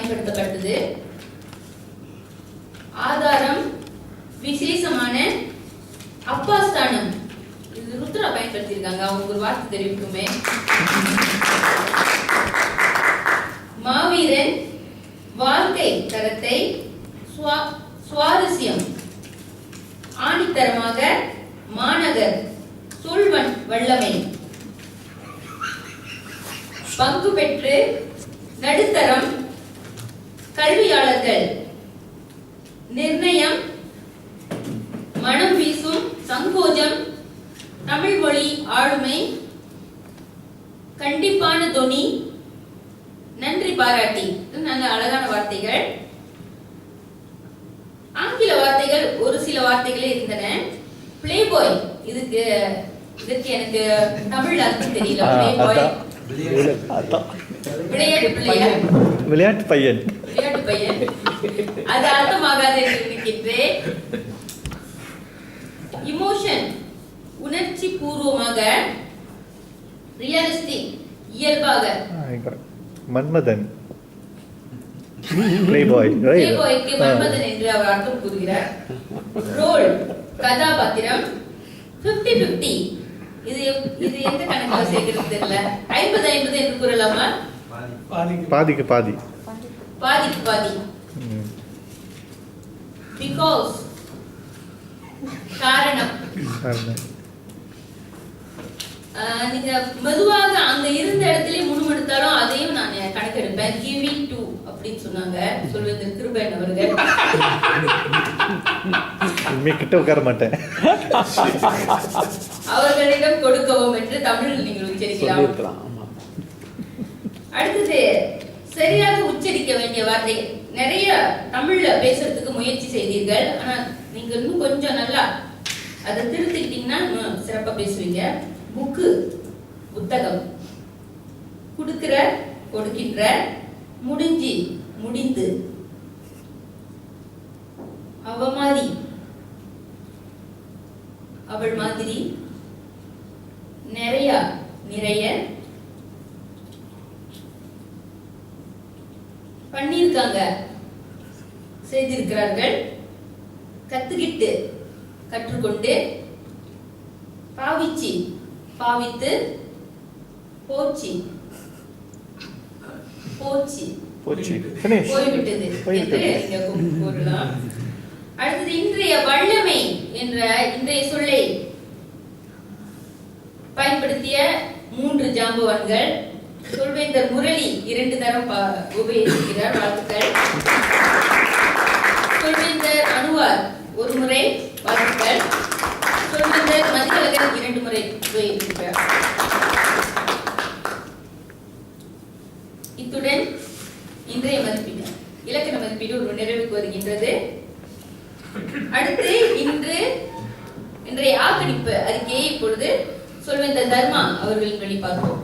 பயன்படுத்தப்பட்டது. ஆதாரம் விசேஷமான அப்பாஸ்தானம். இது ருத்ரா பயன்படுத்தியிருக்காங்க. அவங்க ஒரு வார்த்தை தெரிவிக்குமே. மாவீரன் வாழ்க்கை தரத்தை சுவாரஸ்யம் ஆணித்தரமாக மாநகர் சொல்வன் வல்லமை பங்கு பெற்று நடுத்தரம் கல்வியாளர்கள் நிர்ணயம் மனம் வீசும் சங்கோஜம் தமிழ் மொழி ஆளுமை கண்டிப்பான தொனி நன்றி பாராட்டி. நல்ல அழகான வார்த்தைகள். ஆங்கில வார்த்தைகள் ஒரு சில வார்த்தைகளே இருந்தன. பிளே பாய் இதுக்கு எனக்கு தமிழ் அர்த்தம் தெரியல. பிளே பாய் விளையாட்டு பையன் அது அர்த்தமாகாது என்று நினைக்கின்றேன். இமோஷன் உணர்ச்சி பூர்வமாக ரியலிஸ்டிக் இயல்பாக மன்மதன் பிளேபாய்க்கு மன்மதன் என்று அவர் அர்த்தம் கூறுகிறார். ரோல் கதாபாத்திரம் 50-50. இது எந்த கணக்குல சேர்க்கிறது தெரியல. 50-50 என்று கூறலாமா? பாதிக்கு பாதி. பிகாஸ் காரணம். நீங்க மெதுவாக அங்க இருந்த இடத்துல முணுமுணுத்தாலும் அதையும் நான் கணக்கெடுப்பேன். give it to அப்படின்னு சொன்னாங்க சொல்வது கிருபன் அவர்கள். கிட்ட உட்கார மாட்டேன். அவர்களிடம் கொடுக்கவும் என்று தமிழில் நீங்கள் உச்சரிக்கலாம். அடுத்தது சரியாக உச்சரிக்க வேண்டிய வார்த்தை. நிறைய தமிழ்ல பேசுறதுக்கு முயற்சி செய்தீர்கள். ஆனா நீங்க இன்னும் கொஞ்சம் நல்லா அதை திருத்திக்கிட்டீங்கன்னா சிறப்பா பேசுவீங்க. புக்கு புத்தகம், கொடுக்கிற கொடுக்கின்ற, முடிஞ்சு முடிந்து, அவ மாதிரி அவள் மாதிரி, நிறைய நிறைய, பண்ணியிருக்காங்க செய்திருக்கிறார்கள், கத்துக்கிட்டு கற்றுக்கொண்டு, பாவிச்சு பாவித்து, போச்சு போச்சு போய்விட்டது என்று கூறலாம். அடுத்தது இன்றைய வல்லமை என்ற இன்றைய சொல்லை பயன்படுத்திய 3 ஜாம்பவான்கள். சொல்வேந்தர் முரளி 2 தரம் உபயோகிக்கிறார். வாழ்த்துக்கள். சொல்வேந்தர் அனுவார் 1 முறை. வாழ்த்துக்கள். சொல்வேந்தர் மதிக்கழகன் 2 முறை உபயோகிக்கிறார். இத்துடன் இன்றைய மதிப்பீடு இலக்கண மதிப்பீடு ஒரு நிறைவுக்கு வருகின்றது. அடுத்து இன்றைய ஆக்கணிப்பு அறிக்கையை இப்பொழுது சொல்வேந்தர் தர்மா அவர்களின் வழி பார்ப்போம்.